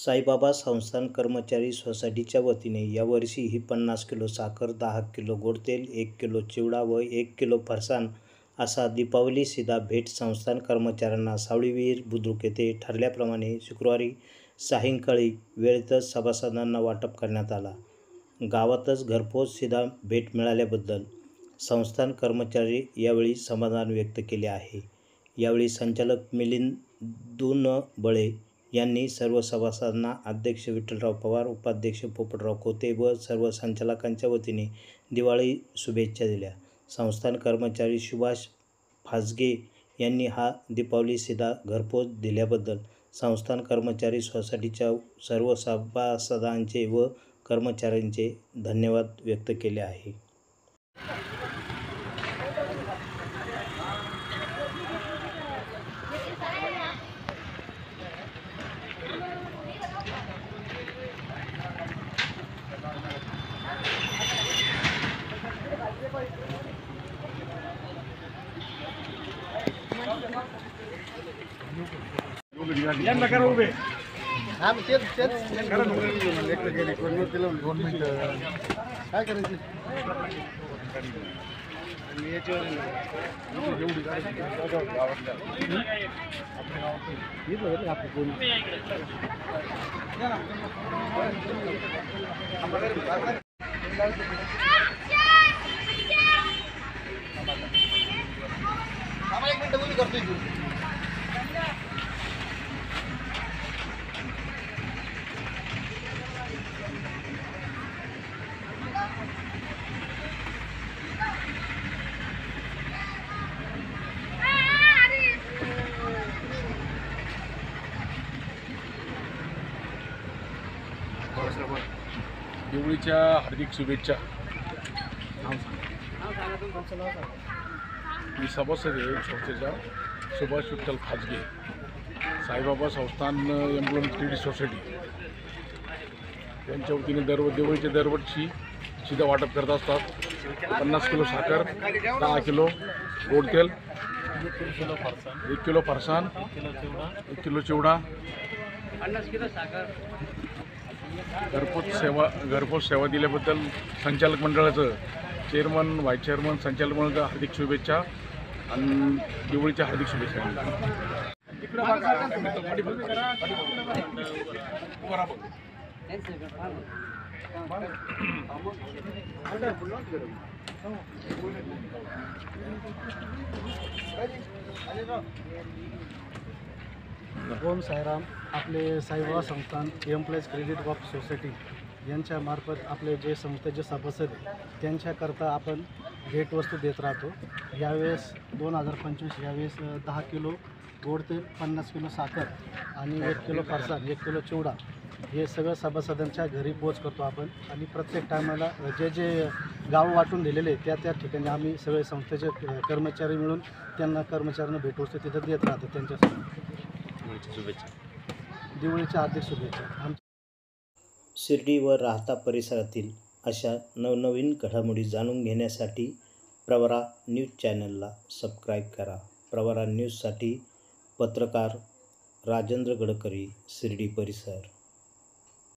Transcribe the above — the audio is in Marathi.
साईबाबा संस्थान कर्मचारी सोसायटीच्या वतीने यावर्षी ही 50 किलो साखर, 10 किलो गोड तेल, 1 किलो चिवडा व 1 किलो फरसाण असा दीपावली सीधा भेट संस्थान कर्मचाऱ्यांना सावळी विहीर बुद्रुक येथे ठरल्याप्रमाणे शुक्रवारी सायंकाळी वेळेतच सभासदांना वाटप करण्यात आला। गावातच घरपोच सीधा भेट मिळाल्याबद्दल संस्थान कर्मचारी यावेळी समाधान व्यक्त केले आहे। यावेळी संचालक मिलिंद दुनबळे यांनी सर्व सभासदांना अध्यक्ष विठ्ठलराव पवार, उपाध्यक्ष पोपटराव खोते व सर्व संचालकांच्या वतीने दिवाळी शुभेच्छा दिल्या। संस्थान कर्मचारी सुभाष फासगे यांनी हा दीपावली सीधा घरपोच दिल्याबद्दल संस्थान कर्मचारी सोसायटीच्या सर्व सभासदांचे व कर्मचाऱ्यांचे धन्यवाद व्यक्त केले आहे। काय करायचं एक मिनिट बोलू करतोय तू दिवाळीच्या हार्दिक शुभेच्छा। मी सभासद आहे संस्थेचा सुभाष विठ्ठल फासगे, साईबाबा संस्थान एम्प्लॉयमेंट क्रेडिट सोसायटी यांच्या वतीने दिवाळीच्या दरवर्षी सीधा वाटप करत असतात। 50 किलो साखर, 10 किलो गोड तेल, 1 किलो फरसाण, 1 किलो चिवडा, 50 किलो साखर, घरपोच सेवा दिल्याबद्दल संचालक मंडळाचं चेअरमन, व्हाईस चेअरमन, संचालक मंडळाचं हार्दिक शुभेच्छा आणि दिवाळीच्या हार्दिक शुभेच्छा। ओम साईराम। आपले साईबाबा संस्थान एम्प्लॉईज क्रेडिट कॉप सोसायटी यांच्यामार्फत आपले जे संस्थेचे सभासद त्यांच्याकरता आपण भेटवस्तू देत राहतो। यावेळेस 2025 यावेळेस 10 किलो गोड तेल, 50 किलो साखर आणि 1 किलो फरसाण, 1 किलो चिवडा हे सगळं सभासदांच्या घरी पोच करतो आपण। आणि प्रत्येक टायमाला जे गाव वाटून दिलेले त्या ठिकाणी आम्ही सगळे संस्थेचे कर्मचारी मिळून त्यांना कर्मचाऱ्यांना भेटवस्तू तिथं देत राहतो। त्यांच्यासोबत दिवाळीच्या हार्दिक शुभेच्छा। शिर्डी व राहता परिसरातील अशा नवनवीन घडामोडी जाणून घेण्यासाठी प्रवरा न्यूज चॅनलला सबस्क्राईब करा। प्रवरा न्यूजसाठी पत्रकार राजेंद्र गडकरी, शिर्डी परिसर।